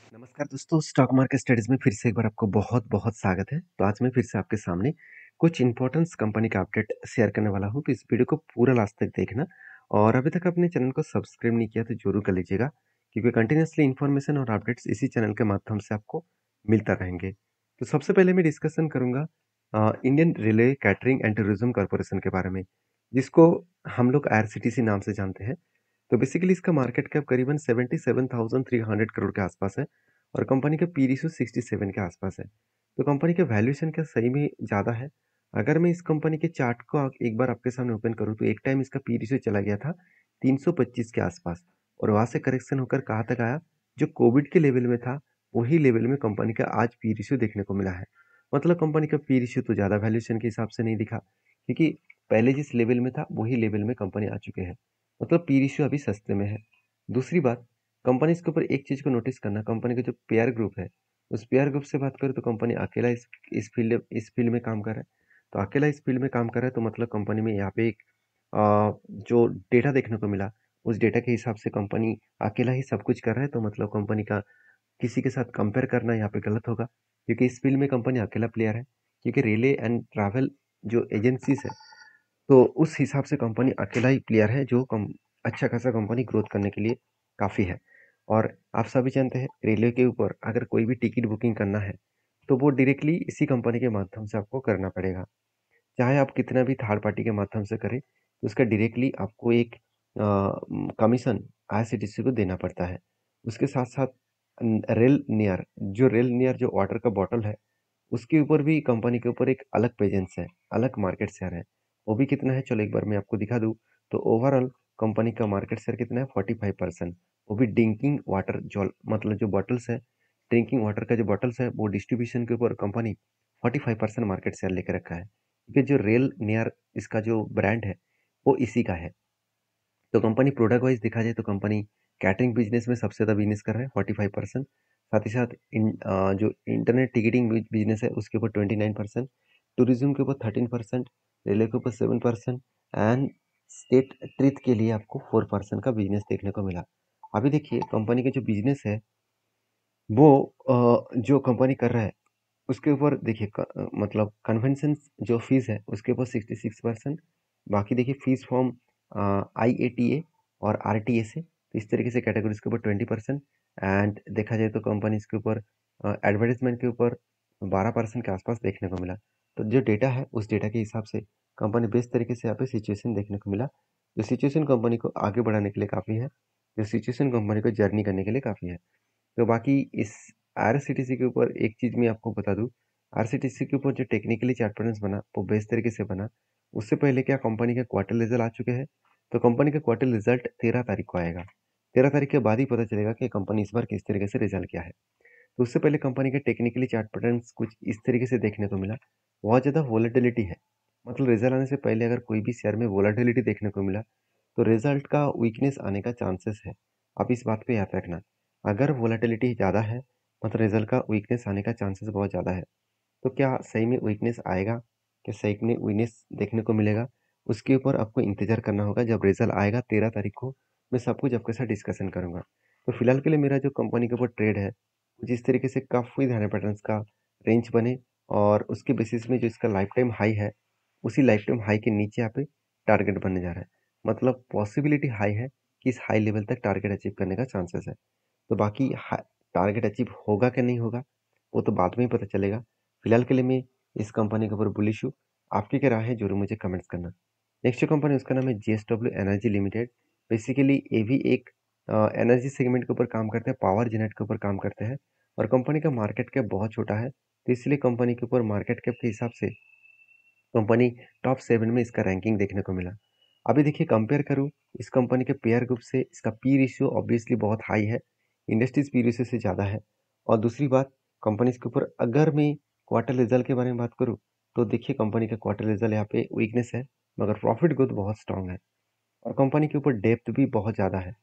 नमस्कार दोस्तों, stock market studies में फिर से एक बार आपको बहुत-बहुत स्वागत है। तो आज मैं फिर से आपके सामने कुछ इम्पोर्टेंस कंपनी का अपडेट शेयर करने वाला हूँ, तो इस वीडियो को पूरा लास्ट तक देखना और अभी तक अपने चैनल को सब्सक्राइब नहीं किया तो ज़रूर कर लीजिएगा, क्योंकि कंटिन्यूअसली इन्फॉर्मेशन और अपडेट्स इसी चैनल के माध्यम से आपको मिलता रहेंगे। तो सबसे पहले मैं डिस्कशन करूँगा Indian railway catering and tourism corporation के बारे में, जिसको हम लोग आईआरसीटीसी नाम से जानते हैं। तो बेसिकली इसका मार्केट कैप करीबन 77,300 करोड़ के आसपास है और कंपनी का पी रेशियो 67 के आसपास है। तो कंपनी का वैल्यूएशन क्या सही में ज़्यादा है? अगर मैं इस कंपनी के चार्ट को एक बार आपके सामने ओपन करूँ तो एक टाइम इसका पी रेशियो चला गया था 325 के आसपास और वहाँ से करेक्शन होकर कहाँ तक आया? जो कोविड के लेवल में था, वही लेवल में कंपनी का आज पी रेशियो देखने को मिला है। मतलब कंपनी का पी रेशियो तो ज़्यादा वैल्यूएशन के हिसाब से नहीं दिखा, क्योंकि पहले जिस लेवल में था, वही लेवल में कंपनी आ चुके हैं। मतलब पी रेशियो अभी सस्ते में है। दूसरी बात, कंपनी इसके ऊपर एक चीज़ को नोटिस करना, कंपनी का जो पेयर ग्रुप है, उस पेयर ग्रुप से बात करें तो कंपनी अकेला इस फील्ड में काम कर रहा है। तो अकेला इस फील्ड में काम कर रहा है तो मतलब कंपनी में यहाँ पे एक जो डेटा देखने को मिला, उस डेटा के हिसाब से कंपनी अकेला ही सब कुछ कर रहा है, तो मतलब कंपनी का किसी के साथ कंपेयर करना यहाँ पे गलत होगा, क्योंकि इस फील्ड में कंपनी अकेला प्लेयर है। क्योंकि रेलवे एंड ट्रैवल जो एजेंसीज है, तो उस हिसाब से कंपनी अकेला ही प्लेयर है जो अच्छा खासा कंपनी ग्रोथ करने के लिए काफ़ी है। और आप सभी जानते हैं रेलवे के ऊपर अगर कोई भी टिकट बुकिंग करना है तो वो डायरेक्टली इसी कंपनी के माध्यम से आपको करना पड़ेगा। चाहे आप कितना भी थर्ड पार्टी के माध्यम से करें, तो उसका डायरेक्टली आपको एक कमीशन आईआरसीटीसी को देना पड़ता है। उसके साथ साथ रेल नियर जो वाटर का बॉटल है, उसके ऊपर भी कंपनी के ऊपर एक अलग प्रेजेंस है, अलग मार्केट शेयर है। वो भी कितना है, चलो एक बार मैं आपको दिखा दूँ। तो ओवरऑल कंपनी का मार्केट शेयर कितना है, 45%। वो भी ड्रिंकिंग वाटर जो मतलब जो बॉटल्स है, ड्रिंकिंग वाटर का जो बॉटल्स है, वो डिस्ट्रीब्यूशन के ऊपर कंपनी 45% मार्केट शेयर लेके रखा है, क्योंकि जो रेल नियर इसका जो ब्रांड है, वो इसी का है। तो कंपनी प्रोडक्ट वाइज देखा जाए तो कंपनी कैटरिंग बिजनेस में सबसे ज़्यादा बिजनेस कर रहा है 45%। साथ ही साथ जो इंटरनेट टिकटिंग बिजनेस है उसके ऊपर 29%, टूरिज्म के ऊपर 13%, रेलवे के ऊपर 7% एंड स्टेट ट्रिथ के लिए आपको 4% का बिजनेस देखने को मिला। अभी देखिए कंपनी का जो बिजनेस है वो जो कंपनी कर रहा है उसके ऊपर देखिए मतलब कन्वेंशन जो फीस है उसके ऊपर 66%। बाकी देखिए फीस फ्रॉम आईएटीए और आरटीए से, तो इस तरीके से कैटेगरीज के ऊपर 20%। एंड देखा जाए तो कंपनी इसके ऊपर एडवर्टाइजमेंट के ऊपर 12% के आसपास देखने को मिला। तो जो डेटा है उस डेटा के हिसाब से कंपनी बेस्ट तरीके से यहाँ पे सिचुएशन देखने को मिला, जो सिचुएशन कंपनी को आगे बढ़ाने के लिए काफ़ी है, जो सिचुएशन कंपनी को जर्नी करने के लिए काफ़ी है। तो बाकी इस आरसीटीसी के ऊपर एक चीज़ मैं आपको बता दूं, आरसीटीसी के ऊपर जो टेक्निकली चार्ट पैटर्न्स बना वो बेस्ट तरीके से बना। उससे पहले क्या कंपनी के क्वार्टर रिजल्ट आ चुके हैं, तो कंपनी का क्वार्टर रिजल्ट 13 तारीख को आएगा। 13 तारीख के बाद ही पता चलेगा कि कंपनी इस बार किस तरीके से रिजल्ट क्या है। तो उससे पहले कंपनी के टेक्निकली चार्ट पैटर्न्स कुछ इस तरीके से देखने को मिला। बहुत ज़्यादा वोलेटिलिटी है, मतलब रिजल्ट आने से पहले अगर कोई भी शेयर में वोलेटिलिटी देखने को मिला तो रिजल्ट का वीकनेस आने का चांसेस है। आप इस बात पे याद रखना, अगर वोलेटिलिटी ज़्यादा है मतलब रिजल्ट का वीकनेस आने का चांसेस बहुत ज़्यादा है। तो क्या सही में वीकनेस आएगा, क्या सही में वीकनेस देखने को मिलेगा, उसके ऊपर आपको इंतजार करना होगा। जब रिजल्ट आएगा 13 तारीख को, मैं सब कुछ आपके साथ डिस्कशन करूंगा। तो फिलहाल के लिए मेरा जो कंपनी के ऊपर ट्रेड है, जिस तरीके से काफ़ी धारा पैटर्न्स का रेंज बने और उसके बेसिस में जो इसका लाइफ टाइम हाई है, उसी लाइफ टाइम हाई के नीचे यहाँ पे टारगेट बनने जा रहा है। मतलब पॉसिबिलिटी हाई है कि इस हाई लेवल तक टारगेट अचीव करने का चांसेस है। तो बाकी टारगेट अचीव होगा कि नहीं होगा, वो तो बाद में ही पता चलेगा। फिलहाल के लिए मैं इस कंपनी के ऊपर बुलिश हूँ। आपकी क्या राय है जरूर मुझे कमेंट्स करना। नेक्स्ट जो कंपनी उसका नाम है जेएसडब्ल्यू एनर्जी लिमिटेड। बेसिकली ये भी एक एनर्जी सेगमेंट के ऊपर काम करते हैं, पावर जेनेट के ऊपर काम करते हैं और कंपनी का मार्केट कैप बहुत छोटा है, तो इसलिए कंपनी के ऊपर मार्केट कैप के हिसाब से कंपनी टॉप 7 में इसका रैंकिंग देखने को मिला। अभी देखिए कंपेयर करूँ इस कंपनी के पेयर ग्रुप से, इसका पी रेशियो ऑब्वियसली बहुत हाई है, इंडस्ट्रीज पी रेशियो से ज़्यादा है। और दूसरी बात, कंपनी के ऊपर अगर मैं क्वार्टर रिजल्ट के बारे में बात करूँ तो देखिए कंपनी का क्वार्टर रिजल्ट यहाँ पे वीकनेस है, मगर प्रॉफिट ग्रोथ बहुत स्ट्रांग है और कंपनी के ऊपर डेप्थ भी बहुत ज़्यादा है।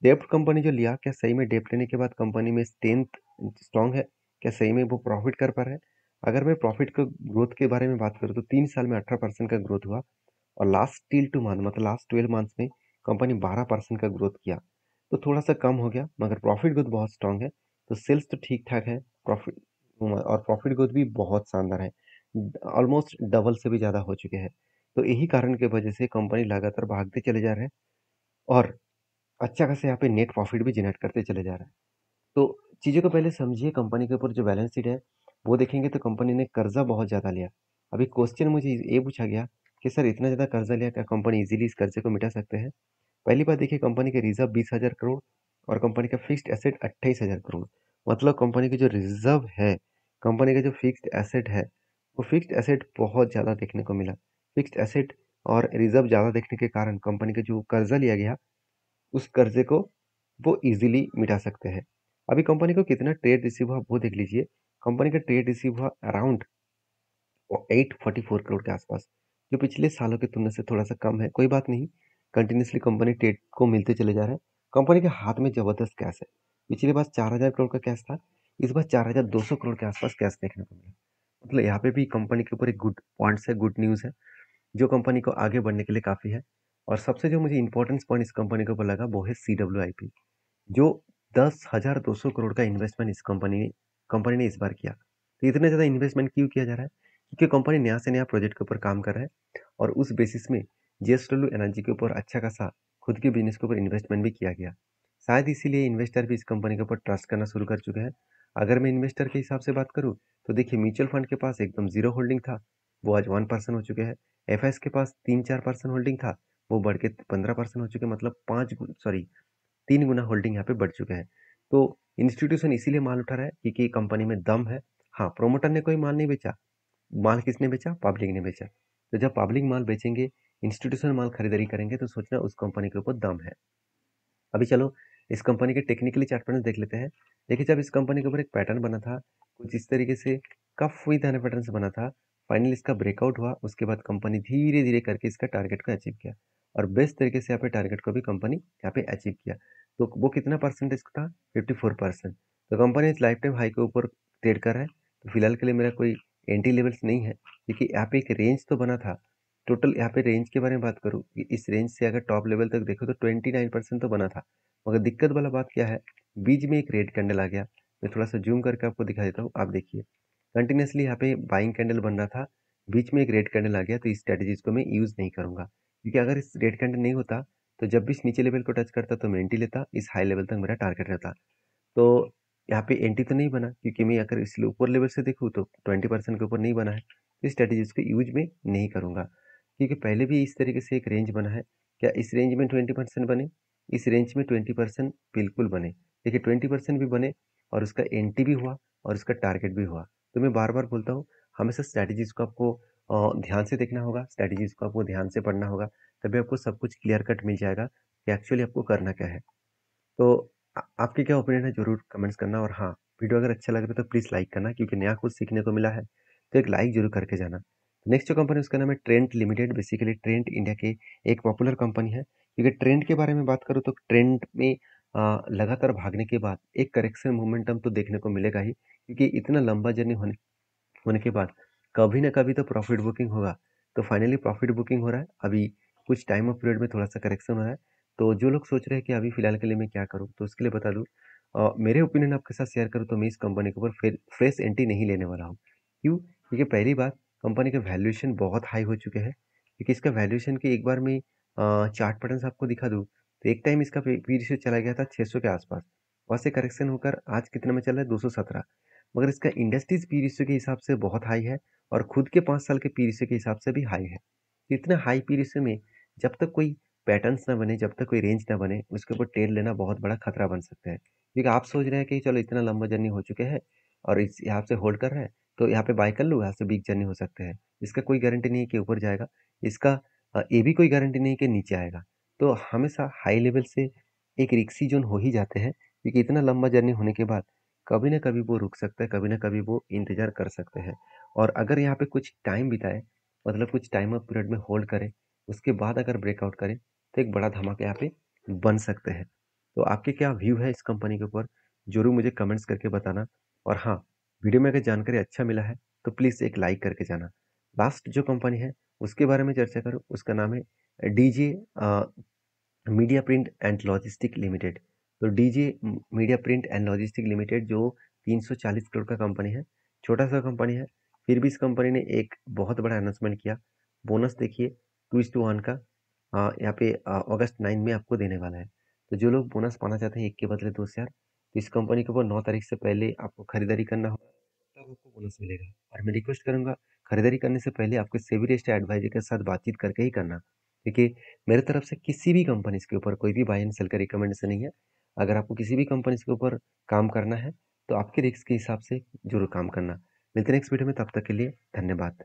डेप्थ कंपनी जो लिया, क्या सही में डेप्थ लेने के बाद कंपनी में स्ट्रेंथ स्ट्रांग है, क्या सही में वो प्रॉफिट कर पा रहा है? अगर मैं प्रॉफिट का ग्रोथ के बारे में बात करूँ तो 3 साल में 18% का ग्रोथ हुआ और लास्ट टिल टू मंथ मतलब लास्ट 12 मंथ्स में कंपनी 12% का ग्रोथ किया। तो थोड़ा सा कम हो गया, मगर प्रॉफिट ग्रोथ बहुत स्ट्रांग है। तो सेल्स तो ठीक ठाक है, प्रॉफिट और प्रॉफिट ग्रोथ भी बहुत शानदार है, ऑलमोस्ट डबल से भी ज़्यादा हो चुके हैं। तो यही कारण की वजह से कंपनी लगातार भागते चले जा रहे हैं और अच्छा खासा यहाँ पे नेट प्रॉफिट भी जनरेट करते चले जा रहे हैं। तो चीज़ों को पहले समझिए, कंपनी के ऊपर जो बैलेंस शीट है वो देखेंगे तो कंपनी ने कर्जा बहुत ज़्यादा लिया। अभी क्वेश्चन मुझे ये पूछा गया कि सर इतना ज़्यादा कर्जा लिया, क्या कंपनी इजीली इस कर्जे को मिटा सकते हैं? पहली बात देखिए, कंपनी के रिजर्व 20,000 करोड़ और कंपनी का फिक्स्ड एसेट 28,000 करोड़। मतलब कंपनी की जो रिजर्व है, कंपनी का जो फिक्स्ड एसेट है, वो फिक्स्ड एसेट बहुत ज़्यादा देखने को मिला। फिक्स्ड एसेट और रिजर्व ज़्यादा देखने के कारण कंपनी का जो कर्जा लिया गया, उस कर्जे को वो इजीली मिटा सकते हैं। अभी कंपनी को कितना ट्रेड रिसीव हुआ वो देख लीजिए। कंपनी का ट्रेड रिसीव हुआ अराउंड 844 करोड़ के आसपास, जो पिछले सालों की तुलना से थोड़ा सा कम है। कोई बात नहीं, कंटिन्यूसली कंपनी ट्रेड को मिलते चले जा रहे हैं। कंपनी के हाथ में जबरदस्त कैश है। पिछली बार 4,000 करोड़ का कैश था, इस बार 4,200 करोड़ के आसपास कैश देखने को मिला। मतलब यहाँ पे भी कंपनी के ऊपर एक गुड पॉइंट्स है, गुड न्यूज़ है, जो कंपनी को आगे बढ़ने के लिए काफ़ी है। और सबसे जो मुझे इंपॉर्टेंस पॉइंट इस कंपनी के ऊपर लगा वो है CWIP, जो 10,200 करोड़ का इन्वेस्टमेंट इस कंपनी ने इस बार किया। तो इतने ज़्यादा इन्वेस्टमेंट क्यों किया जा रहा है? क्योंकि कंपनी नया से नया प्रोजेक्ट के ऊपर काम कर रहा है और उस बेसिस में JSW एनर्जी के ऊपर अच्छा खासा खुद के बिजनेस के ऊपर इन्वेस्टमेंट भी किया गया। शायद इसीलिए इन्वेस्टर भी इस कंपनी के ऊपर ट्रस्ट करना शुरू कर चुके हैं। अगर मैं इन्वेस्टर के हिसाब से बात करूँ तो देखिए, म्यूचुअल फंड के पास एकदम जीरो होल्डिंग था, वो आज 1% हो चुके हैं। FS के पास 3-4% होल्डिंग था, वो बढ़ के 15% हो चुके हैं। मतलब 3 गुना होल्डिंग यहाँ पे बढ़ चुके हैं। तो इंस्टीट्यूशन इसीलिए माल उठा रहा है क्योंकि कंपनी में दम है। हाँ, प्रोमोटर ने कोई माल नहीं बेचा। माल किसने बेचा? पब्लिक ने बेचा। तो जब पब्लिक माल बेचेंगे, इंस्टीट्यूशन माल खरीदारी करेंगे, तो सोचना उस कंपनी के ऊपर दम है। अभी चलो इस कंपनी के टेक्निकली चार्ट पैटर्न देख लेते हैं। देखिए, जब इस कंपनी के ऊपर एक पैटर्न बना था, कुछ इस तरीके से कफ हुई धाने पैटर्न से बना था। फाइनली इसका ब्रेकआउट हुआ, उसके बाद कंपनी धीरे धीरे करके इसका टारगेट को अचीव किया और बेस्ट तरीके से यहाँ पे टारगेट को भी कंपनी यहाँ पे अचीव किया। तो वो कितना परसेंटेज था? 54%। तो कंपनी इस लाइफ टाइम हाई के ऊपर ट्रेड कर रहा है। तो फिलहाल के लिए मेरा कोई एंट्री लेवल्स नहीं है, क्योंकि यहाँ पे एक रेंज तो बना था। टोटल यहाँ पे रेंज के बारे में बात करूँ, इस रेंज से अगर टॉप लेवल तक देखो तो 29% तो बना था। मगर दिक्कत वाला बात क्या है, बीच में एक रेड कैंडल आ गया। मैं थोड़ा सा जूम करके आपको दिखा देता हूँ, आप देखिए। कंटिन्यूसली यहाँ पे बाइंग कैंडल बन रहा था, बीच में एक रेड कैंडल आ गया। तो इस स्ट्रेटेजीज को मैं यूज़ नहीं करूँगा, क्योंकि अगर इस रेड कैंडल नहीं होता तो जब भी इस नीचे लेवल को टच करता तो मैं एंट्री लेता, इस हाई लेवल तक मेरा टारगेट रहता। तो यहाँ पे एंट्री तो नहीं बना, क्योंकि मैं अगर इस ऊपर लेवल से देखूँ तो 20% के ऊपर नहीं बना है। इस स्ट्रेटेजीज को यूज में नहीं करूँगा, क्योंकि पहले भी इस तरीके से एक रेंज बना है। क्या इस रेंज में 20% बने? इस रेंज में 20% बिल्कुल बने। देखिए, 20% भी बने और उसका एंट्री भी हुआ और उसका टारगेट भी हुआ। तो मैं बार बार बोलता हूँ, हमेशा स्ट्रैटेजीज को आपको ध्यान से देखना होगा, स्ट्रैटेजीज को आपको ध्यान से पढ़ना होगा, तभी आपको सब कुछ क्लियर कट मिल जाएगा कि एक्चुअली आपको करना क्या है। तो आपके क्या ओपिनियन है, ज़रूर कमेंट्स करना। और हाँ, वीडियो अगर अच्छा लगे तो प्लीज़ लाइक करना, क्योंकि नया कुछ सीखने को मिला है, तो एक लाइक जरूर करके जाना। नेक्स्ट जो कंपनी उसका नाम है Trent limited. Basically Trent India के एक पॉपुलर कंपनी है। क्योंकि ट्रेंट के बारे में बात करूँ तो ट्रेंट में लगातार भागने के बाद एक करेक्शन मोमेंटम तो देखने को मिलेगा ही, क्योंकि इतना लंबा जर्नी होने होने के बाद कभी ना कभी तो प्रॉफिट बुकिंग होगा। तो फाइनली प्रॉफिट बुकिंग हो रहा है। अभी कुछ टाइम ऑफ पीरियड में थोड़ा सा करेक्शन हो रहा है। तो जो लोग सोच रहे हैं कि अभी फिलहाल के लिए मैं क्या करूं, तो उसके लिए बता दूं, मेरे ओपिनियन आपके साथ शेयर करूं तो मैं इस कंपनी के ऊपर फिर फ्रेश एंट्री नहीं लेने वाला हूं। क्यों? क्योंकि पहली बात, कंपनी के वैल्यूएशन बहुत हाई हो चुके हैं। क्योंकि इसका वैल्यूएशन की एक बार मैं चार्ट पैटर्न आपको दिखा दूं, तो एक टाइम इसका पी रेशियो चला गया था 600 के आसपास। वहां से करेक्शन होकर आज कितने में चल रहा है? 217। मगर इसका इंडस्ट्रीज पी रेशियो के हिसाब से बहुत हाई है और खुद के 5 साल के पी रेशियो के हिसाब से भी हाई है। तो इतना हाई पी रेशियो में जब तक कोई पैटर्न्स ना बने, जब तक कोई रेंज ना बने, उसके ऊपर ट्रेड लेना बहुत बड़ा खतरा बन सकता है। क्योंकि आप सोच रहे हैं कि चलो इतना लंबा जर्नी हो चुके हैं और इस यहाँ से होल्ड कर रहे हैं, तो यहाँ पे बाय कर लूँ, यहाँ से बिग जर्नी हो सकते हैं। इसका कोई गारंटी नहीं है कि ऊपर जाएगा, इसका ये भी कोई गारंटी नहीं है कि नीचे आएगा। तो हमेशा हाई लेवल से एक रिक्सी जोन हो ही जाते हैं, क्योंकि इतना लंबा जर्नी होने के बाद कभी ना कभी वो रुक सकता है, कभी ना कभी वो इंतजार कर सकते हैं। और अगर यहाँ पे कुछ टाइम बिताए, मतलब कुछ टाइम ऑफ पीरियड में होल्ड करे, उसके बाद अगर ब्रेकआउट करे, तो एक बड़ा धमाका यहाँ पे बन सकते हैं। तो आपके क्या व्यू है इस कंपनी के ऊपर, जरूर मुझे कमेंट्स करके बताना। और हाँ, वीडियो में अगर जानकारी अच्छा मिला है तो प्लीज़ एक लाइक करके जाना। लास्ट जो कंपनी है उसके बारे में चर्चा करूँ, उसका नाम है DJ media print and logistic limited. तो DJ media print and logistic limited जो 340 करोड़ का कंपनी है, छोटा सा कंपनी है, फिर भी इस कंपनी ने एक बहुत बड़ा अनाउंसमेंट किया। बोनस देखिए 2:1 का यहाँ पे अगस्त 9 में आपको देने वाला है। तो जो लोग बोनस पाना चाहते हैं 1 के बदले 2 शेयर, तो इस कंपनी के ऊपर 9 तारीख से पहले आपको खरीदारी करना होगा, तब आपको बोनस मिलेगा। और मैं रिक्वेस्ट करूंगा, खरीदारी करने से पहले आपके सेबी रजिस्टर्ड एडवाइजर के साथ बातचीत करके ही करना, क्योंकि मेरे तरफ से किसी भी कंपनी के ऊपर कोई भी बाय एंड सेल का रिकमेंडेशन नहीं है। अगर आपको किसी भी कंपनी के ऊपर काम करना है तो आपके रिस्क के हिसाब से जरूर काम करना। मिलते हैं नेक्स्ट वीडियो में, तब तक के लिए धन्यवाद।